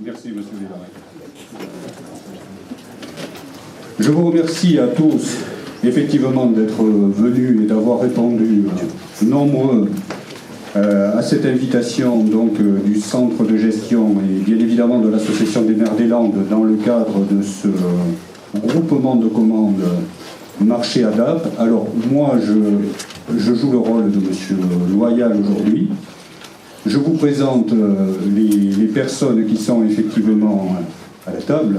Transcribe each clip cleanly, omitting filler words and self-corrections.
Merci, monsieur le Président. Je vous remercie à tous, effectivement, d'être venus et d'avoir répondu nombreux à cette invitation du centre de gestion et bien évidemment de l'Association des maires des Landes dans le cadre de ce groupement de commandes marché ADAP. Alors moi je joue le rôle de monsieur Loyal aujourd'hui. Je vous présente les personnes qui sont effectivement à la table,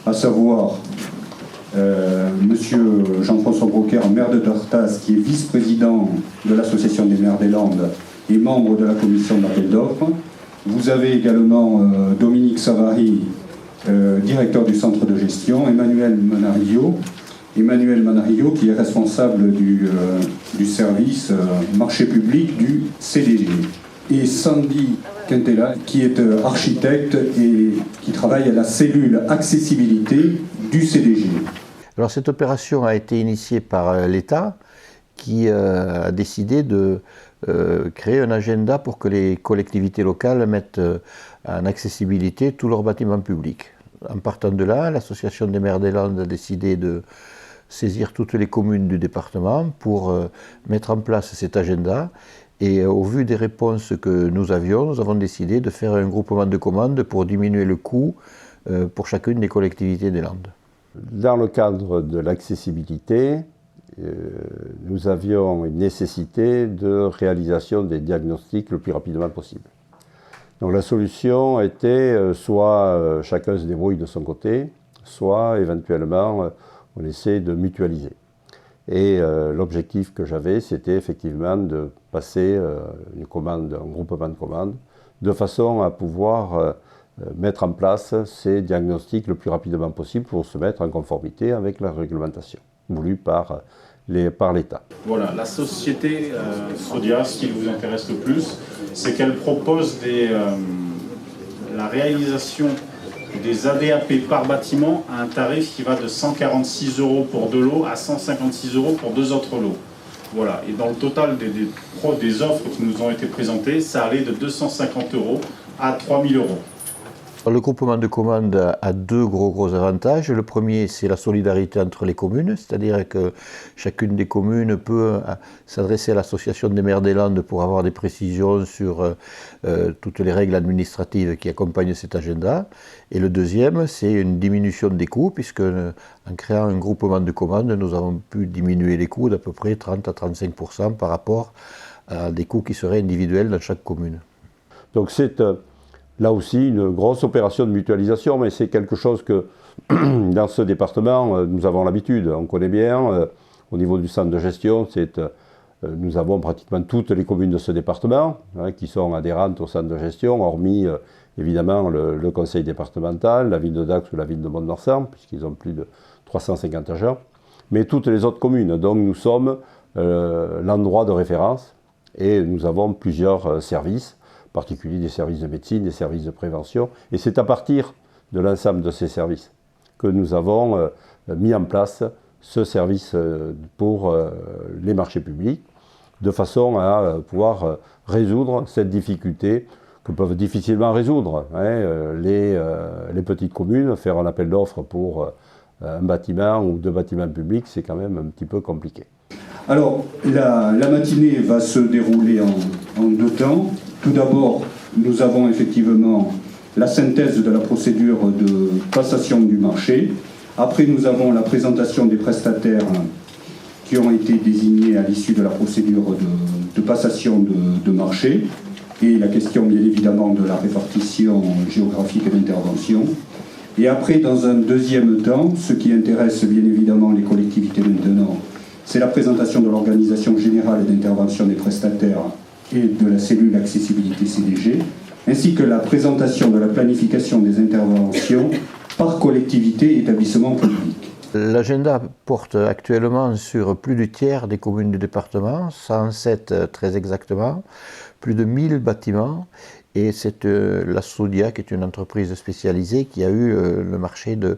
à savoir monsieur Jean-François Broquer, maire de Tartas, qui est vice-président de l'Association des maires des Landes et membre de la commission d'appel d'offres. Vous avez également Dominique Savary, directeur du centre de gestion, Emmanuel Manario, qui est responsable du service marché public du CDG. Et Sandy Quintela, qui est architecte et qui travaille à la cellule accessibilité du CDG. Alors cette opération a été initiée par l'État qui a décidé de créer un agenda pour que les collectivités locales mettent en accessibilité tous leurs bâtiments publics. En partant de là, l'Association des maires des Landes a décidé de saisir toutes les communes du département pour mettre en place cet agenda. Et au vu des réponses que nous avons décidé de faire un groupement de commandes pour diminuer le coût pour chacune des collectivités des Landes. Dans le cadre de l'accessibilité, nous avions une nécessité de réalisation des diagnostics le plus rapidement possible. Donc la solution était soit chacun se débrouille de son côté, soit éventuellement on essaie de mutualiser. Et l'objectif que j'avais, c'était effectivement de passer un groupement de commandes, de façon à pouvoir mettre en place ces diagnostics le plus rapidement possible pour se mettre en conformité avec la réglementation voulue par l'État. Voilà, la société Sodia, ce qui vous intéresse le plus, c'est qu'elle propose la réalisation des ADAP par bâtiment à un tarif qui va de 146 € pour 2 lots à 156 € pour 2 autres lots. Voilà, et dans le total des offres qui nous ont été présentées, ça allait de 250 € à 3000 €. Le groupement de commandes a deux gros avantages. Le premier, c'est la solidarité entre les communes, c'est-à-dire que chacune des communes peut s'adresser à l'Association des maires des Landes pour avoir des précisions sur toutes les règles administratives qui accompagnent cet agenda. Et le deuxième, c'est une diminution des coûts, puisque en créant un groupement de commandes, nous avons pu diminuer les coûts d'à peu près 30 à 35% par rapport à des coûts qui seraient individuels dans chaque commune. Donc c'est là aussi une grosse opération de mutualisation, mais c'est quelque chose que dans ce département, nous avons l'habitude, on connaît bien. Au niveau du centre de gestion, nous avons pratiquement toutes les communes de ce département qui sont adhérentes au centre de gestion, hormis évidemment le conseil départemental, la ville de Dax ou la ville de Mont-de-Marsan, puisqu'ils ont plus de 350 agents, mais toutes les autres communes. Donc nous sommes l'endroit de référence et nous avons plusieurs services, en particulier des services de médecine, des services de prévention. Et c'est à partir de l'ensemble de ces services que nous avons mis en place ce service pour les marchés publics, de façon à pouvoir résoudre cette difficulté que peuvent difficilement résoudre les petites communes. Faire un appel d'offres pour un bâtiment ou deux bâtiments publics, c'est quand même un petit peu compliqué. Alors, la matinée va se dérouler en deux temps. Tout d'abord, nous avons effectivement la synthèse de la procédure de passation du marché. Après, nous avons la présentation des prestataires qui ont été désignés à l'issue de la procédure de passation de marché et la question, bien évidemment, de la répartition géographique d'intervention. Et après, dans un deuxième temps, ce qui intéresse bien évidemment les collectivités maintenant, c'est la présentation de l'organisation générale d'intervention des prestataires et de la cellule accessibilité CDG, ainsi que la présentation de la planification des interventions par collectivité et établissement public. L'agenda porte actuellement sur plus du tiers des communes du département, 107 très exactement, plus de 1000 bâtiments, et c'est la Sodia, qui est une entreprise spécialisée, qui a eu le marché de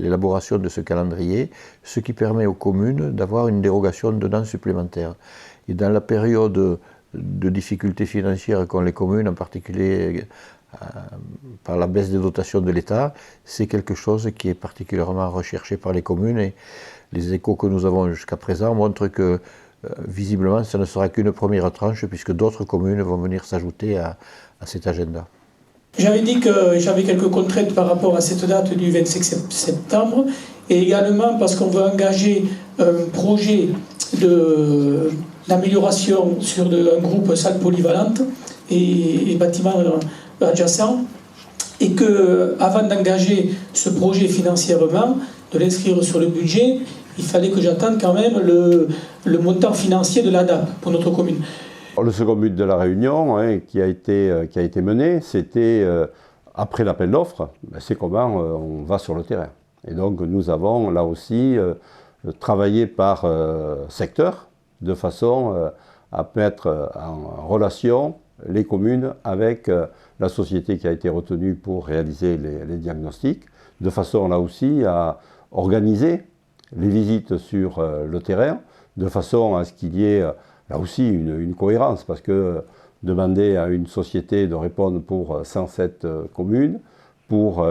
l'élaboration de ce calendrier, ce qui permet aux communes d'avoir une dérogation d'un an supplémentaire. Et dans la période de difficultés financières qu'ont les communes, en particulier par la baisse des dotations de l'État, c'est quelque chose qui est particulièrement recherché par les communes et les échos que nous avons jusqu'à présent montrent que visiblement ce ne sera qu'une première tranche puisque d'autres communes vont venir s'ajouter à cet agenda. J'avais dit que j'avais quelques contraintes par rapport à cette date du 25 septembre et également parce qu'on veut engager un projet d'amélioration sur un groupe salle polyvalente et bâtiments adjacents et qu'avant d'engager ce projet financièrement, de l'inscrire sur le budget, il fallait que j'attende quand même le montant financier de l'ADAP pour notre commune. Le second but de la réunion qui a été mené, c'était après l'appel d'offres, c'est comment on va sur le terrain. Et donc nous avons là aussi travaillé par secteur de façon à mettre en relation les communes avec la société qui a été retenue pour réaliser les diagnostics, de façon là aussi à organiser les visites sur le terrain, de façon à ce qu'il y ait là aussi une cohérence, parce que demander à une société de répondre pour 107 communes, pour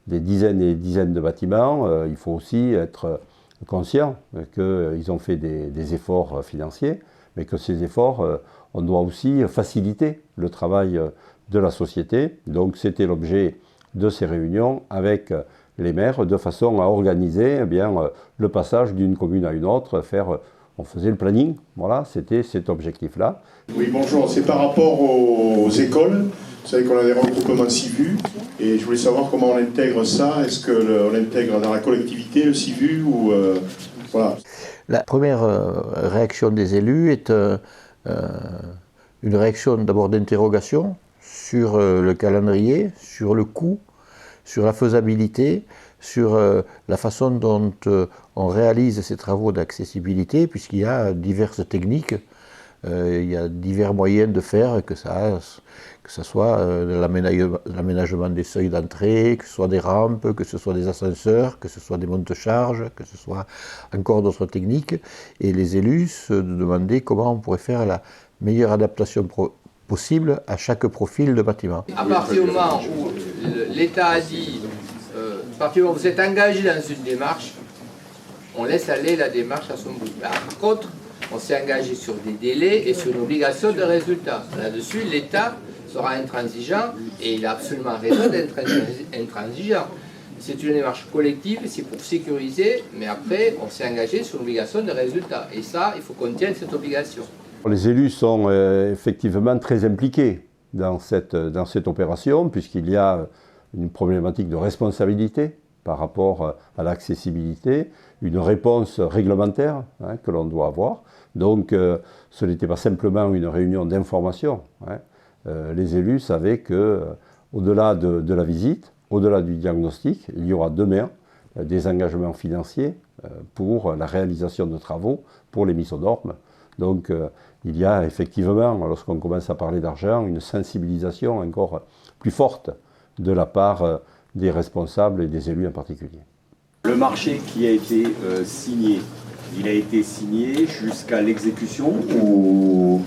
des dizaines et des dizaines de bâtiments, il faut aussi être conscient qu'ils ont fait des efforts financiers, mais que ces efforts, on doit aussi faciliter le travail de la société. Donc c'était l'objet de ces réunions avec les maires, de façon à organiser le passage d'une commune à une autre, on faisait le planning, voilà, c'était cet objectif-là. Oui, bonjour, c'est par rapport aux écoles. Vous savez qu'on a des regroupements CIVU, et je voulais savoir comment on intègre ça. Est-ce qu'on l'intègre dans la collectivité, le CIVU, ou voilà. La première réaction des élus est une réaction d'abord d'interrogation sur le calendrier, sur le coût, sur la faisabilité, sur la façon dont on réalise ces travaux d'accessibilité, puisqu'il y a diverses techniques, il y a divers moyens de faire, que ce soit l'aménagement des seuils d'entrée, que ce soit des rampes, que ce soit des ascenseurs, que ce soit des monte-charges, que ce soit encore d'autres techniques. Et les élus se demandaient comment on pourrait faire la meilleure adaptation possible à chaque profil de bâtiment. À partir du moment où l'État a dit, à partir du moment où vous êtes engagé dans une démarche, on laisse aller la démarche à son bout. Par contre, on s'est engagé sur des délais et sur une obligation de résultat. Là-dessus, l'État sera intransigeant et il a absolument raison d'être intransigeant. C'est une démarche collective, c'est pour sécuriser, mais après, on s'est engagé sur une obligation de résultat. Et ça, il faut qu'on tienne cette obligation. Les élus sont effectivement très impliqués dans cette opération, puisqu'il y a une problématique de responsabilité par rapport à l'accessibilité, une réponse réglementaire que l'on doit avoir. Donc ce n'était pas simplement une réunion d'information. Les élus savaient qu'au-delà de la visite, au-delà du diagnostic, il y aura demain des engagements financiers pour la réalisation de travaux, pour les mises aux normes. Donc il y a effectivement, lorsqu'on commence à parler d'argent, une sensibilisation encore plus forte de la part des responsables et des élus en particulier. Le marché qui a été signé, il a été signé jusqu'à l'exécution ou...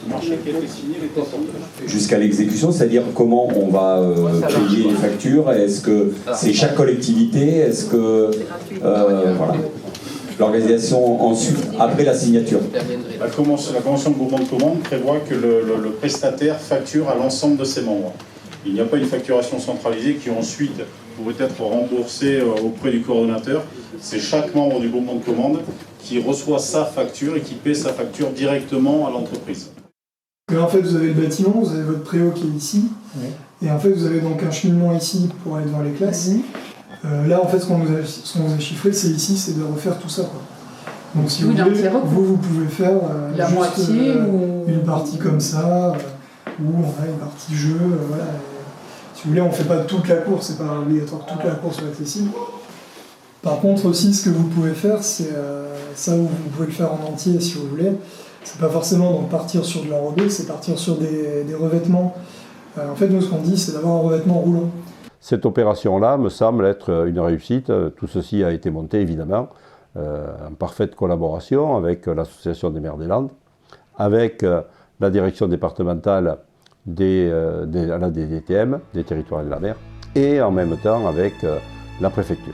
Le marché qui a été signé, il est pas sorti. Jusqu'à l'exécution, c'est-à-dire comment on va payer les factures? Est-ce que c'est chaque collectivité? Est-ce que... voilà. L'organisation ensuite, après la signature. La convention de groupement de commandes prévoit que le prestataire facture à l'ensemble de ses membres. Il n'y a pas une facturation centralisée qui ensuite pourrait être remboursée auprès du coordonnateur. C'est chaque membre du groupement de commandes qui reçoit sa facture et qui paie sa facture directement à l'entreprise. En fait, vous avez le bâtiment, vous avez votre préau qui est ici, et en fait, vous avez donc un cheminement ici pour aller devant les classes. Là, en fait, ce qu'on vous a chiffré, c'est ici, c'est de refaire tout ça, quoi. Donc, si vous voulez, vous pouvez faire la juste, moitié ou... une partie comme ça, où on a une partie jeu, voilà. Si vous voulez, on ne fait pas toute la course, c'est pas obligatoire que toute la course soit accessible. Par contre, aussi, ce que vous pouvez faire, c'est ça où vous pouvez le faire en entier si vous voulez. C'est pas forcément donc partir sur de l'enrobé, c'est partir sur des revêtements. En fait, nous, ce qu'on dit, c'est d'avoir un revêtement roulant. Cette opération-là me semble être une réussite. Tout ceci a été monté, évidemment, en parfaite collaboration avec l'Association des maires des Landes, avec la direction départementale des DTM, des territoires de la mer, et en même temps avec la préfecture.